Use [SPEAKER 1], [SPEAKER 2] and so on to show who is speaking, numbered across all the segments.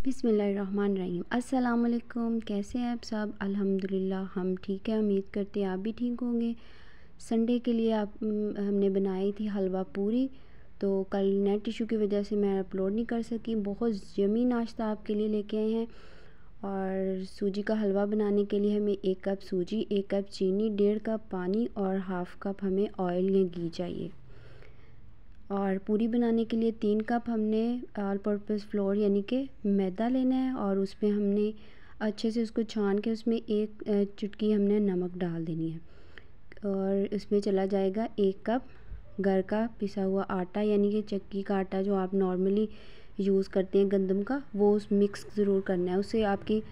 [SPEAKER 1] बिस्मिल्लाहिर्रहमानिर्रहीम। अस्सलाम वालेकुम। कैसे हैं आप सब? अल्हम्दुलिल्लाह हम ठीक है। उम्मीद करते हैं आप भी ठीक होंगे। संडे के लिए हमने बनाई थी हलवा पूरी। तो कल नेट इशू की वजह से मैं अपलोड नहीं कर सकी। बहुत यम्मी नाश्ता आपके लिए लेके आए हैं। और सूजी का हलवा बनाने के लिए हमें 1 कप सूजी, 1 कप चीनी, 1.5 कप पानी और हाफ़ कप हमें ऑयल या घी चाहिए। और पूरी बनाने के लिए 3 कप हमने ऑल पर्पज़ फ्लोर यानी कि मैदा लेना है। और उसमें हमने अच्छे से उसको छान के उसमें 1 चुटकी हमने नमक डाल देनी है। और इसमें चला जाएगा 1 कप घर का पिसा हुआ आटा यानी कि चक्की का आटा जो आप नॉर्मली यूज़ करते हैं गंदम का, वो उस मिक्स ज़रूर करना है। उससे आपकी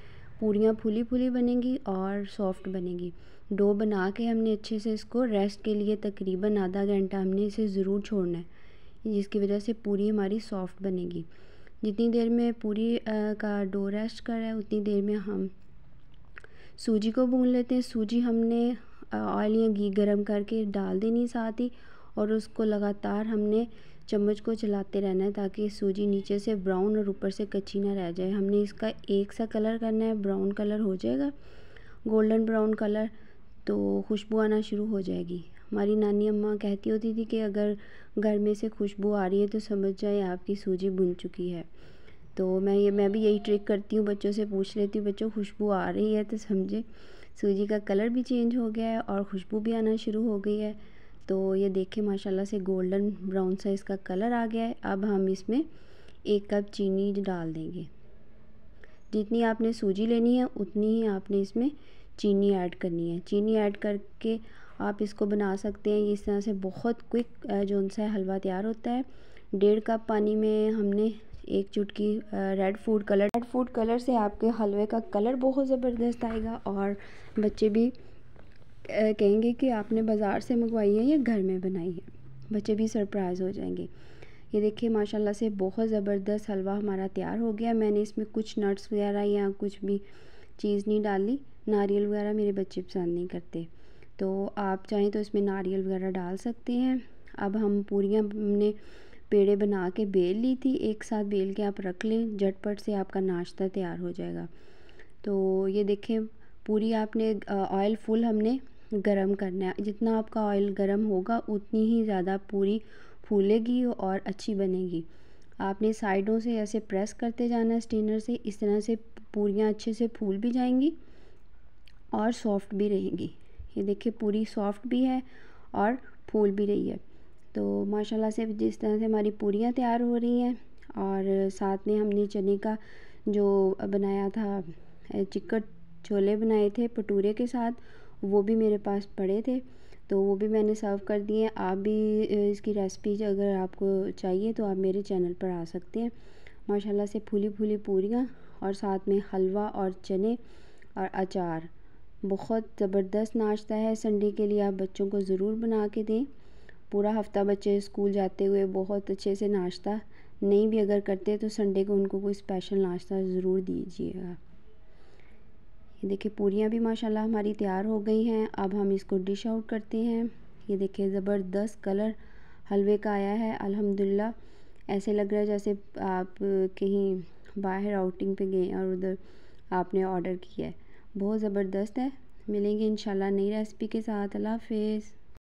[SPEAKER 1] पूरियाँ फूली फूली बनेंगी और सॉफ्ट बनेंगी। डो बना के हमने अच्छे से इसको रेस्ट के लिए तकरीबन आधा घंटा हमने इसे ज़रूर छोड़ना है, जिसकी वजह से पूरी हमारी सॉफ्ट बनेगी। जितनी देर में पूरी का डो रेस्ट कर रहा है उतनी देर में हम सूजी को भून लेते हैं। सूजी हमने ऑयल या घी गरम करके डाल देनी साथ ही, और उसको लगातार हमने चम्मच को चलाते रहना है ताकि सूजी नीचे से ब्राउन और ऊपर से कच्ची ना रह जाए। हमने इसका एक सा कलर करना है, ब्राउन कलर हो जाएगा, गोल्डन ब्राउन कलर, तो खुशबू आना शुरू हो जाएगी। हमारी नानी अम्मा कहती होती थी कि अगर घर में से खुशबू आ रही है तो समझ जाए आपकी सूजी भुन चुकी है। तो मैं भी यही ट्रिक करती हूँ, बच्चों से पूछ लेती हूँ, बच्चों खुशबू आ रही है तो समझे सूजी का कलर भी चेंज हो गया है और खुशबू भी आना शुरू हो गई है। तो ये देखें माशाल्लाह से गोल्डन ब्राउन सा इसका कलर आ गया है। अब हम इसमें 1 कप चीनी डाल देंगे। जितनी आपने सूजी लेनी है उतनी ही आपने इसमें चीनी ऐड करनी है। चीनी ऐड करके आप इसको बना सकते हैं इस तरह से, बहुत क्विक जो सा हलवा तैयार होता है। 1.5 कप पानी में हमने 1 चुटकी रेड फूड कलर से आपके हलवे का कलर बहुत ज़बरदस्त आएगा और बच्चे भी कहेंगे कि आपने बाज़ार से मंगवाई है या घर में बनाई है। बच्चे भी सरप्राइज़ हो जाएंगे। ये देखिए माशाल्लाह से बहुत ज़बरदस्त हलवा हमारा तैयार हो गया। मैंने इसमें कुछ नट्स वगैरह या कुछ भी चीज़ नहीं डाली। नारियल वगैरह मेरे बच्चे पसंद नहीं करते, तो आप चाहें तो इसमें नारियल वगैरह डाल सकते हैं। अब हम पूरियाँ हमने पेड़े बना के बेल ली थी, एक साथ बेल के आप रख लें, झटपट से आपका नाश्ता तैयार हो जाएगा। तो ये देखें पूरी आपने ऑयल फुल हमने गरम करना है। जितना आपका ऑयल गरम होगा उतनी ही ज़्यादा पूरी फूलेगी और अच्छी बनेगी। आपने साइडों से ऐसे प्रेस करते जाना है स्टेनर से, इस तरह से पूरियाँ अच्छे से फूल भी जाएंगी और सॉफ्ट भी रहेंगी। ये देखिए पूरी सॉफ्ट भी है और फूल भी रही है। तो माशाल्लाह से जिस तरह से हमारी पूरियाँ तैयार हो रही हैं, और साथ में हमने चने का जो बनाया था चिकट छोले बनाए थे भटूरे के साथ, वो भी मेरे पास पड़े थे, तो वो भी मैंने सर्व कर दिए। आप भी इसकी रेसिपी अगर आपको चाहिए तो आप मेरे चैनल पर आ सकते हैं। माशाल्लाह से फूली फूली पूरियाँ और साथ में हलवा और चने और अचार, बहुत ज़बरदस्त नाश्ता है। संडे के लिए आप बच्चों को ज़रूर बना के दें। पूरा हफ्ता बच्चे स्कूल जाते हुए बहुत अच्छे से नाश्ता नहीं भी अगर करते तो संडे को उनको कोई स्पेशल नाश्ता ज़रूर दीजिएगा। ये देखिए पूरियाँ भी माशाल्लाह हमारी तैयार हो गई हैं। अब हम इसको डिश आउट करते हैं। ये देखिए ज़बरदस्त कलर हलवे का आया है अल्हम्दुलिल्लाह। ऐसे लग रहा है जैसे आप कहीं बाहर आउटिंग पे गए और उधर आपने ऑर्डर किया है। बहुत ज़बरदस्त है। मिलेंगे इंशाल्लाह नई रेसिपी के साथ। अल्लाह हाफ़िज़।